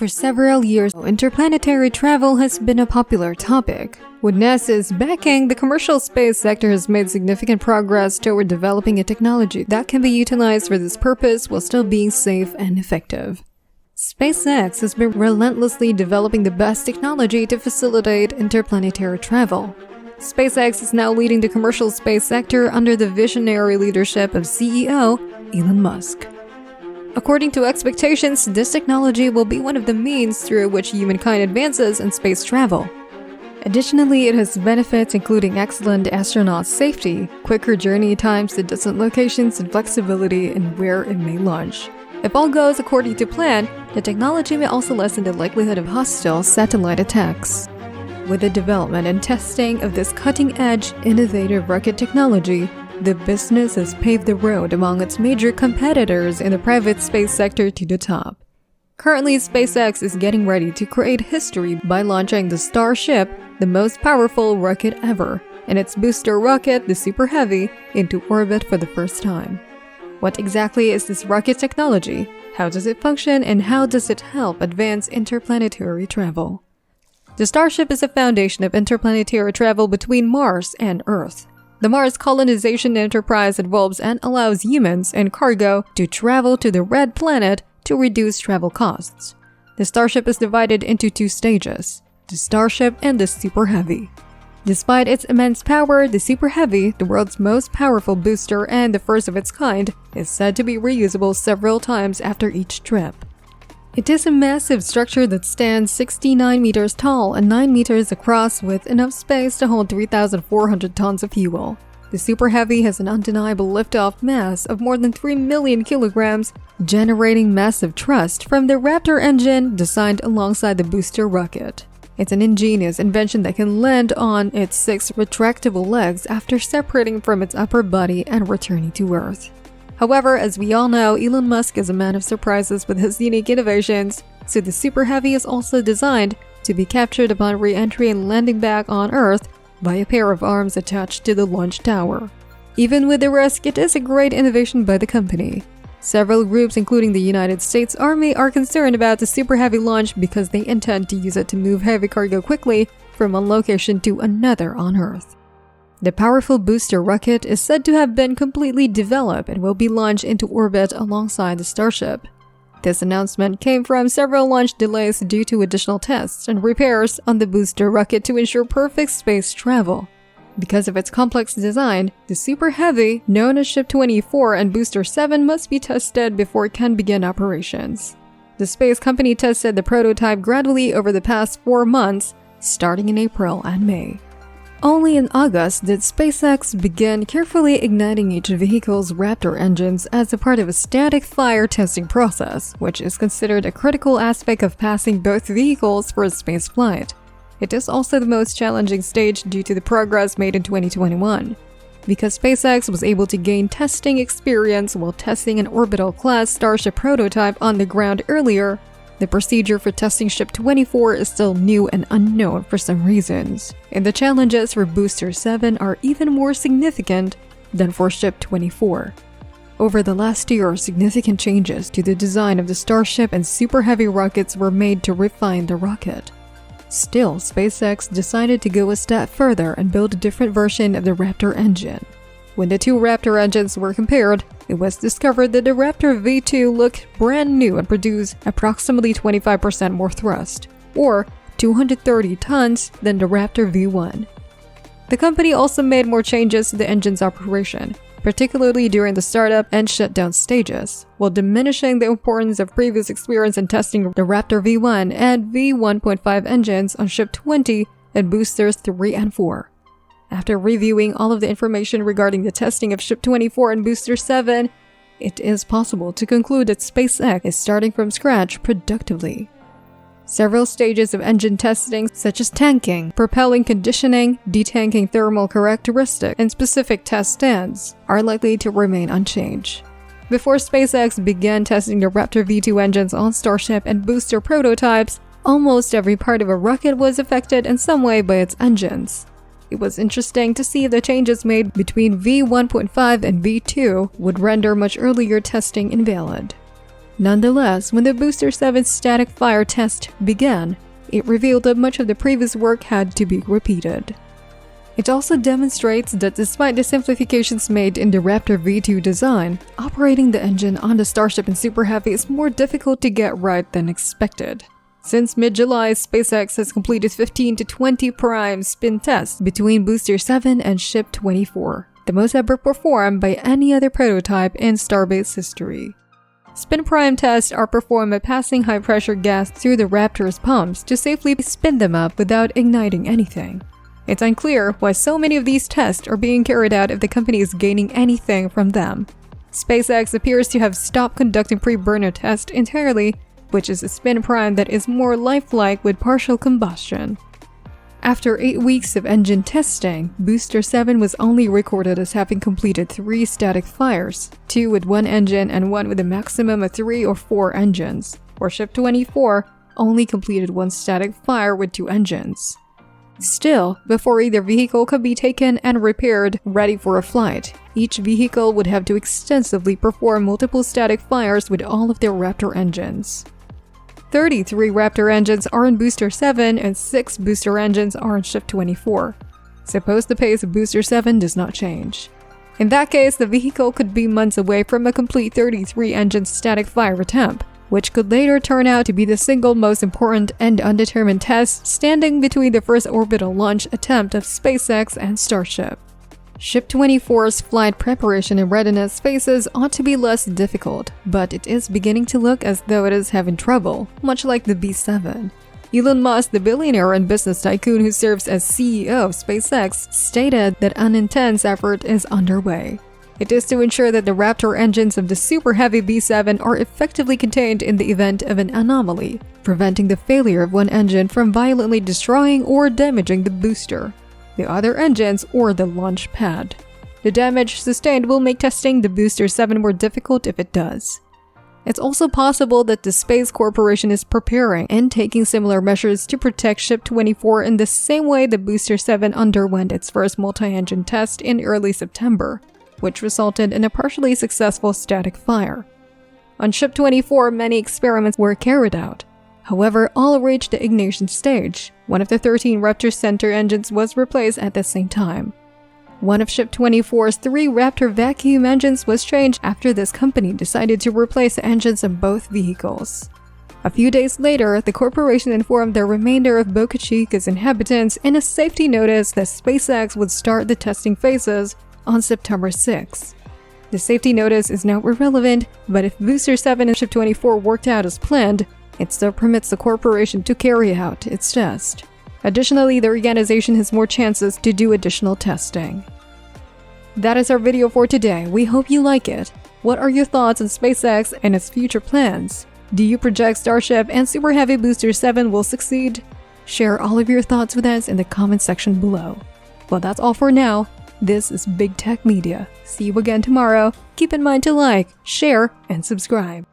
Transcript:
For several years, interplanetary travel has been a popular topic. With NASA's backing, the commercial space sector has made significant progress toward developing a technology that can be utilized for this purpose while still being safe and effective. SpaceX has been relentlessly developing the best technology to facilitate interplanetary travel. SpaceX is now leading the commercial space sector under the visionary leadership of CEO Elon Musk. According to expectations, this technology will be one of the means through which humankind advances in space travel. Additionally, it has benefits including excellent astronaut safety, quicker journey times to distant locations, and flexibility in where it may launch. If all goes according to plan, the technology may also lessen the likelihood of hostile satellite attacks. With the development and testing of this cutting-edge, innovative rocket technology, the business has paved the road among its major competitors in the private space sector to the top. Currently, SpaceX is getting ready to create history by launching the Starship, the most powerful rocket ever, and its booster rocket, the Super Heavy, into orbit for the first time. What exactly is this rocket technology? How does it function, and how does it help advance interplanetary travel? The Starship is a foundation of interplanetary travel between Mars and Earth. The Mars colonization enterprise involves and allows humans and cargo to travel to the Red Planet to reduce travel costs. The Starship is divided into two stages, the Starship and the Super Heavy. Despite its immense power, the Super Heavy, the world's most powerful booster and the first of its kind, is said to be reusable several times after each trip. It is a massive structure that stands 69 meters tall and 9 meters across with enough space to hold 3,400 tons of fuel. The Super Heavy has an undeniable liftoff mass of more than 3 million kilograms, generating massive thrust from the Raptor engine designed alongside the booster rocket. It's an ingenious invention that can land on its 6 retractable legs after separating from its upper body and returning to Earth. However, as we all know, Elon Musk is a man of surprises with his unique innovations, so the Super Heavy is also designed to be captured upon re-entry and landing back on Earth by a pair of arms attached to the launch tower. Even with the risk, it is a great innovation by the company. Several groups, including the United States Army, are concerned about the Super Heavy launch because they intend to use it to move heavy cargo quickly from one location to another on Earth. The powerful booster rocket is said to have been completely developed and will be launched into orbit alongside the Starship. This announcement came from several launch delays due to additional tests and repairs on the booster rocket to ensure perfect space travel. Because of its complex design, the Super Heavy, known as Ship 24 and Booster 7, must be tested before it can begin operations. The space company tested the prototype gradually over the past 4 months, starting in April and May. Only in August did SpaceX begin carefully igniting each vehicle's Raptor engines as a part of a static fire testing process, which is considered a critical aspect of passing both vehicles for a space flight. It is also the most challenging stage due to the progress made in 2021. Because SpaceX was able to gain testing experience while testing an orbital-class Starship prototype on the ground earlier, the procedure for testing Ship 24 is still new and unknown for some reasons, and the challenges for Booster 7 are even more significant than for Ship 24. Over the last year, significant changes to the design of the Starship and Super Heavy rockets were made to refine the rocket. Still, SpaceX decided to go a step further and build a different version of the Raptor engine. When the two Raptor engines were compared, it was discovered that the Raptor V2 looked brand new and produced approximately 25% more thrust, or 230 tons, than the Raptor V1. The company also made more changes to the engine's operation, particularly during the startup and shutdown stages, while diminishing the importance of previous experience in testing the Raptor V1 and V1.5 engines on Ship 20 and Boosters 3 and 4. After reviewing all of the information regarding the testing of Ship 24 and Booster 7, it is possible to conclude that SpaceX is starting from scratch productively. Several stages of engine testing, such as tanking, propelling conditioning, detanking thermal characteristics, and specific test stands, are likely to remain unchanged. Before SpaceX began testing the Raptor V2 engines on Starship and booster prototypes, almost every part of a rocket was affected in some way by its engines. It was interesting to see the changes made between V1.5 and V2 would render much earlier testing invalid. Nonetheless, when the Booster 7's static fire test began, it revealed that much of the previous work had to be repeated. It also demonstrates that despite the simplifications made in the Raptor V2 design, operating the engine on the Starship and Super Heavy is more difficult to get right than expected. Since mid-July, SpaceX has completed 15 to 20 prime spin tests between Booster 7 and Ship 24, the most ever performed by any other prototype in Starbase history. Spin prime tests are performed by passing high-pressure gas through the Raptor's pumps to safely spin them up without igniting anything. It's unclear why so many of these tests are being carried out if the company is gaining anything from them. SpaceX appears to have stopped conducting pre-burner tests entirely, which is a spin prime that is more lifelike with partial combustion. After 8 weeks of engine testing, Booster 7 was only recorded as having completed 3 static fires, 2 with 1 engine and 1 with a maximum of 3 or 4 engines, where Ship 24 only completed 1 static fire with 2 engines. Still, before either vehicle could be taken and repaired ready for a flight, each vehicle would have to extensively perform multiple static fires with all of their Raptor engines. 33 Raptor engines are in Booster 7 and 6 booster engines are in Ship 24. Suppose the pace of Booster 7 does not change. In that case, the vehicle could be months away from a complete 33 engine static fire attempt, which could later turn out to be the single most important and undetermined test standing between the first orbital launch attempt of SpaceX and Starship. Ship 24's flight preparation and readiness phases ought to be less difficult, but it is beginning to look as though it is having trouble, much like the B7. Elon Musk, the billionaire and business tycoon who serves as CEO of SpaceX, stated that an intense effort is underway. It is to ensure that the Raptor engines of the Super Heavy B7 are effectively contained in the event of an anomaly, preventing the failure of one engine from violently destroying or damaging the booster, the other engines, or the launch pad. The damage sustained will make testing the Booster 7 more difficult if it does. It's also possible that the Space Corporation is preparing and taking similar measures to protect Ship 24 in the same way the Booster 7 underwent its first multi-engine test in early September, which resulted in a partially successful static fire. On Ship 24, many experiments were carried out. However, all reached the ignition stage. One of the 13 Raptor center engines was replaced at the same time. One of Ship 24's 3 Raptor vacuum engines was changed after this company decided to replace the engines of both vehicles. A few days later, the corporation informed the remainder of Boca Chica's inhabitants in a safety notice that SpaceX would start the testing phases on September 6. The safety notice is now irrelevant, but if Booster 7 and Ship 24 worked out as planned, it still permits the corporation to carry out its test. Additionally, the organization has more chances to do additional testing. That is our video for today. We hope you like it. What are your thoughts on SpaceX and its future plans? Do you project Starship and Super Heavy Booster 7 will succeed? Share all of your thoughts with us in the comment section below. Well, that's all for now. This is Big Tech Media. See you again tomorrow. Keep in mind to like, share, and subscribe.